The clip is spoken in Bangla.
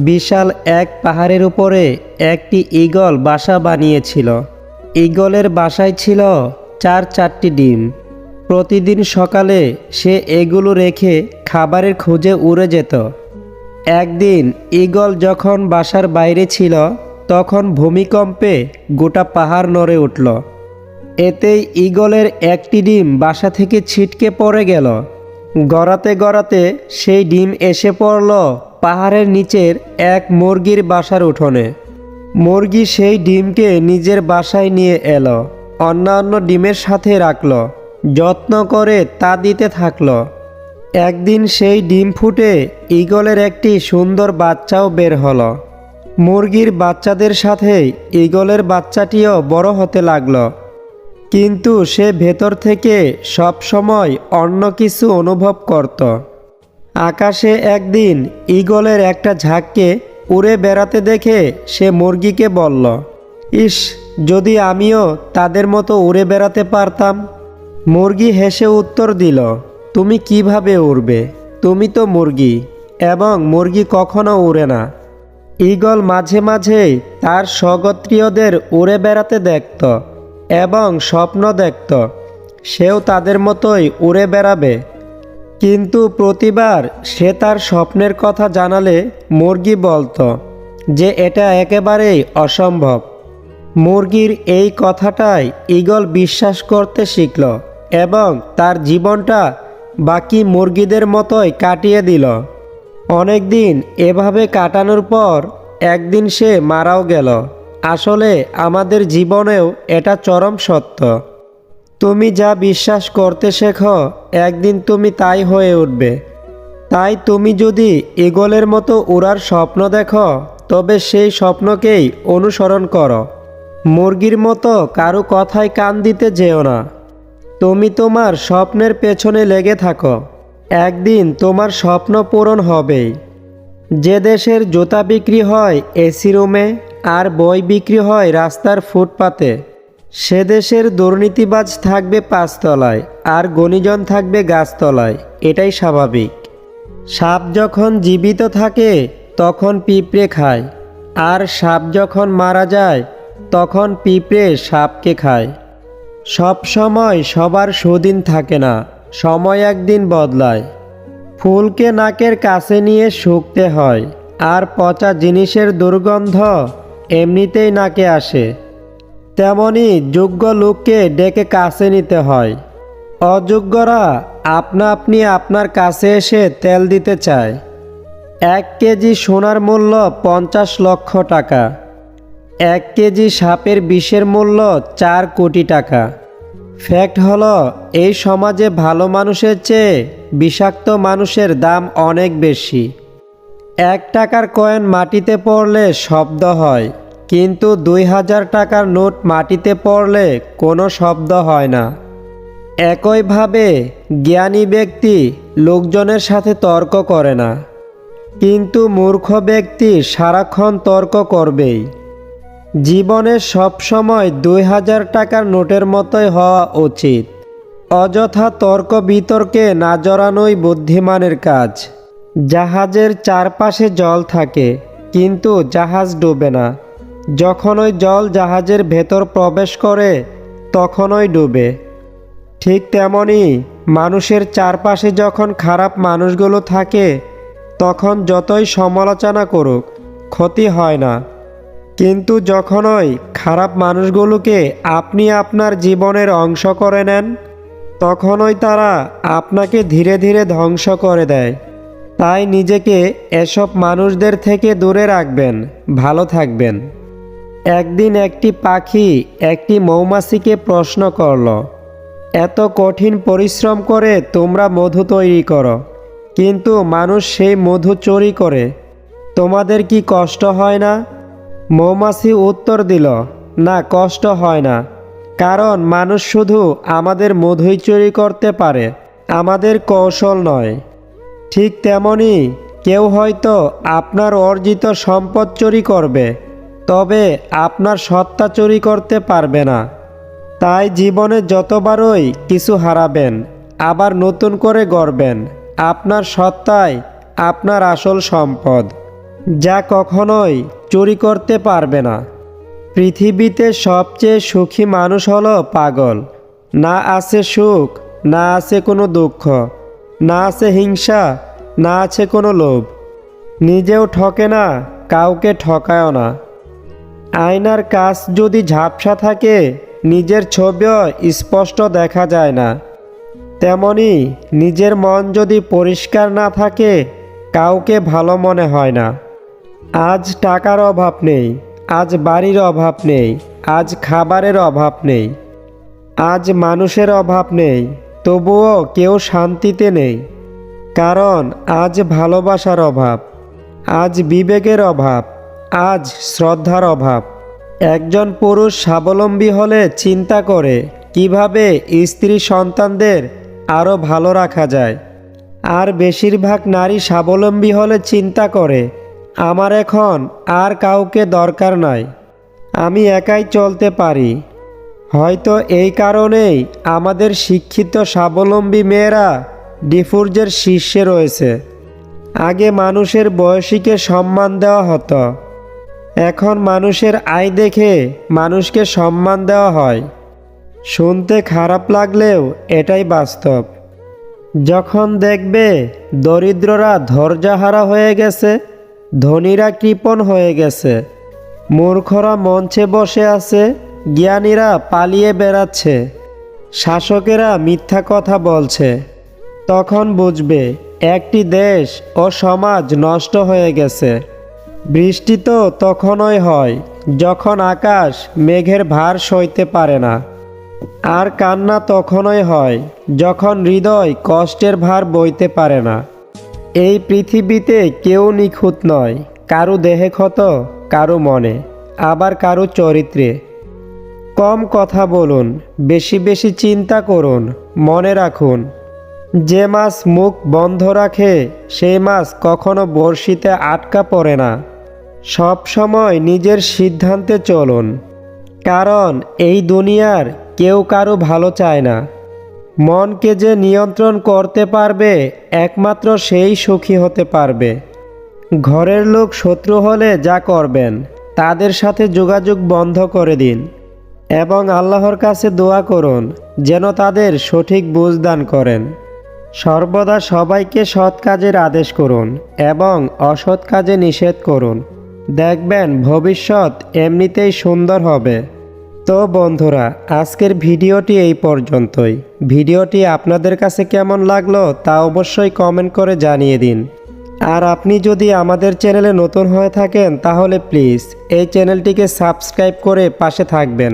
বিশাল এক পাহাড়ের উপরে একটি ঈগল বাসা বানিয়েছিল। ঈগলের বাসায় ছিল চারটি ডিম। প্রতিদিন সকালে সে এগুলো রেখে খাবারের খোঁজে উড়ে যেত। একদিন ঈগল যখন বাসার বাইরে ছিল, তখন ভূমিকম্পে গোটা পাহাড় নড়ে উঠল। এতেই ঈগলের একটি ডিম বাসা থেকে ছিটকে পড়ে গেল। গড়াতে গড়াতে সেই ডিম এসে পড়ল পাহাড়ের নিচের এক মুরগির বাসার উঠোনে। মুরগি সেই ডিমকে নিজের বাসায় নিয়ে এলো, অন্যান্য ডিমের সাথে রাখল, যত্ন করে তা দিতে থাকলো। একদিন সেই ডিম ফুটে ঈগলের একটি সুন্দর বাচ্চাও বের হলো। মুরগির বাচ্চাদের সাথে ঈগলের বাচ্চাটিও বড় হতে লাগলো, কিন্তু সে ভেতর থেকে সব সময় অন্য কিছু অনুভব করত। আকাশে একদিন ঈগলের একটা ঝাঁককে উড়ে বেড়াতে দেখে সে মুরগিকে বলল, ইস, যদি আমিও তাদের মতো উড়ে বেড়াতে পারতাম। মুরগি হেসে উত্তর দিল, তুমি কিভাবে উড়বে? তুমি তো মুরগি, এবং মুরগি কখনো উড়ে না। ঈগল মাঝে মাঝে তার স্বগোত্রীয়দের উড়ে বেড়াতে দেখত এবং স্বপ্ন দেখত সেও তাদের মতোই উড়ে বেড়াবে। কিন্তু প্রতিবার সে তার স্বপ্নের কথা জানালে মুরগি বলতো যে এটা একেবারেই অসম্ভব। মুরগির এই কথাটাই ঈগল বিশ্বাস করতে শিখল এবং তার জীবনটা বাকি মুরগিদের মতোই কাটিয়ে দিল। অনেক দিন এভাবে কাটানোর পর একদিন সে মারাও গেল। আসলে আমাদের জীবনেও এটা চরম সত্য। তুমি যা বিশ্বাস করতে শেখো, একদিন তুমি তাই হয়ে উঠবে। তাই তুমি যদি ঈগলের মতো উড়ার স্বপ্ন দেখো, তবে সেই স্বপ্নকেই অনুসরণ করো। মুরগির মতো কারো কথায় কান দিতে যেও না। তুমি তোমার স্বপ্নের পেছনে লেগে থাকো, একদিন তোমার স্বপ্ন পূরণ হবেই। যে দেশের জুতা বিক্রি হয় এসি রুমে আর বই বিক্রি হয় রাস্তার ফুটপাতে, সে দেশের দুর্নীতিবাজ থাকবে পাঁচতলায় আর গুণীজন থাকবে গাছতলায়। এটাই স্বাভাবিক। সাপ যখন জীবিত থাকে তখন পিঁপড়ে খায়, আর সাপ যখন মারা যায় তখন পিঁপড়ে সাপকে খায়। সব সময় সবার সুদিন থাকে না, সময় একদিন বদলায়। ফুলকে নাকের কাছে নিয়ে শুকতে হয়, আর পচা জিনিসের দুর্গন্ধ এমনিতেই নাকে আসে। তেমনি যোগ্য লোককে ডেকে কাছে নিতে হয়। অযোগ্যরা আপনা আপনি আপনার কাছে এসে তেল দিতে চায়। 1 কেজি সোনার মূল্য 50 লক্ষ টাকা। 1 কেজি সাপের বিষের মূল্য 4 কোটি টাকা। ফ্যাক্ট হলো, এই সমাজে ভালো মানুষের চেয়ে বিষাক্ত মানুষের দাম অনেক বেশি। 1 টাকার কয়েন মাটিতে পড়লে শব্দ হয়, কিন্তু 2000 টাকার নোট মাটিতে পড়লে কোনো শব্দ হয় না। একইভাবে জ্ঞানী ব্যক্তি লোকজনের সাথে তর্ক করে না, কিন্তু মূর্খ ব্যক্তি সারাক্ষণ তর্ক করবেই। জীবনে সবসময় 2000 টাকার নোটের মতোই হওয়া উচিত। অযথা তর্ক বিতর্কে না জড়ানোই বুদ্ধিমানের কাজ। জাহাজের চারপাশে জল থাকে, কিন্তু জাহাজ ডুবে না। যখন ওই জল জাহাজের ভেতর প্রবেশ করে তখনই ডুবে। ঠিক তেমনি মানুষের চারপাশে যখন খারাপ মানুষগুলো থাকে, তখন যতই সমালোচনা করুক ক্ষতি হয় না। কিন্তু যখন ওই খারাপ মানুষগুলোকে আপনি আপনার জীবনের অংশ করে নেন, তখনই তারা আপনাকে ধীরে ধীরে ধ্বংস করে দেয়। তাই নিজেকে এসব মানুষদের থেকে দূরে রাখবেন, ভালো থাকবেন। একদিন একটি পাখি একটি মৌমাছিকে প্রশ্ন করল, এত কঠিন পরিশ্রম করে তোমরা মধু তৈরি করো, কিন্তু মানুষ সেই মধু চুরি করে, তোমাদের কি কষ্ট হয় না? মৌমাছি উত্তর দিল, না, কষ্ট হয় না, কারণ মানুষ শুধু আমাদের মধুই চুরি করতে পারে, আমাদের কৌশল নয়। ঠিক তেমনি কেউ হয়তো আপনার অর্জিত সম্পদ চুরি করবে, তবে আপনার সত্তা চুরি করতে পারবে না। তাই জীবনে যতবারই কিছু হারাবেন, আবার নতুন করে গড়বেন। আপনার সত্তাই আপনার আসল সম্পদ। যা কখনোই চুরি করতে পারবে না। পৃথিবীতে সবচেয়ে সুখী মানুষ হলো পাগল। না আছে সুখ, না আছে কোনো দুঃখ, না আছে হিংসা, না আছে কোনো লোভ। নিজেও ঠকে না, কাউকে ঠকায়ও না। আয়নার কাচ যদি ঝাপসা থাকে, নিজের ছবিও স্পষ্ট দেখা যায় না। তেমনি নিজের মন যদি পরিষ্কার না থাকে, কাউকে ভালো মনে হয় না। আজ টাকার অভাব নেই, আজ বাড়ির অভাব নেই, আজ খাবারের অভাব নেই, আজ মানুষের অভাব নেই, তবুও কেউ শান্তিতে নেই। কারণ আজ ভালোবাসার অভাব, আজ বিবেকের অভাব, আজ শ্রদ্ধার অভাব। একজন পুরুষ স্বাবলম্বী হলে চিন্তা করে কিভাবে স্ত্রী সন্তানদের আরও ভালো রাখা যায়। আর বেশিরভাগ নারী স্বাবলম্বী হলে চিন্তা করে, আমার এখন আর কাউকে দরকার নাই, আমি একাই চলতে পারি। হয়তো এই কারণেই আমাদের শিক্ষিত স্বাবলম্বী মেয়েরা ডিফুর্জের শীর্ষে রয়েছে। আগে মানুষের বয়সীকে সম্মান দেওয়া হতো, এখন মানুষের আয় দেখে মানুষকে সম্মান দেওয়া হয়। শুনতে খারাপ লাগলেও এটাই বাস্তব। যখন দেখবে দরিদ্ররা ধৈর্যহারা হয়ে গেছে, ধনীরা কৃপণ হয়ে গেছে, মূর্খরা মঞ্চে বসে আছে, জ্ঞানীরা পালিয়ে বেড়াচ্ছে, শাসকেরা মিথ্যা কথা বলছে, তখন বুঝবে একটি দেশ ও সমাজ নষ্ট হয়ে গেছে। বৃষ্টি তো তখনই হয় যখন আকাশ মেঘের ভার সইতে পারে না। আর কান্না তখনই হয় যখন হৃদয় কষ্টের ভার বইতে পারে না। এই পৃথিবীতে কেউ নিখুঁত নয়, কারো দেহে ক্ষত, কারো মনে, আবার কারো চরিত্রে। কম কথা বলুন, বেশি বেশি চিন্তা করুন, মনে রাখুন, যে মাছ মুখ বন্ধ রাখে সেই মাছ কখনো বড়শিতে আটকা পড়ে না। সব সময় নিজের সিদ্ধান্তে চলুন, কারণ এই দুনিয়ার কেউ কারো ভালো চায় না। মনকে যে নিয়ন্ত্রণ করতে পারবে একমাত্র সেই সুখী হতে পারবে। ঘরের লোক শত্রু হলে যা করবেন, তাদের সাথে যোগাযোগ বন্ধ করে দিন এবং আল্লাহর কাছে দোয়া করুন যেন তাদের সঠিক বুঝ দান করেন। সর্বদা সবাইকে সৎ কাজের আদেশ করুন এবং অসৎ কাজে নিষেধ করুন। দেখবেন ভবিষ্যৎ এমনিতেই সুন্দর হবে। তো বন্ধুরা, আজকের ভিডিওটি এই পর্যন্তই। ভিডিওটি আপনাদের কাছে কেমন লাগলো তা অবশ্যই কমেন্ট করে জানিয়ে দিন। আর আপনি যদি আমাদের চ্যানেলে নতুন হয়ে থাকেন তাহলে প্লিজ এই চ্যানেলটিকে সাবস্ক্রাইব করে পাশে থাকবেন।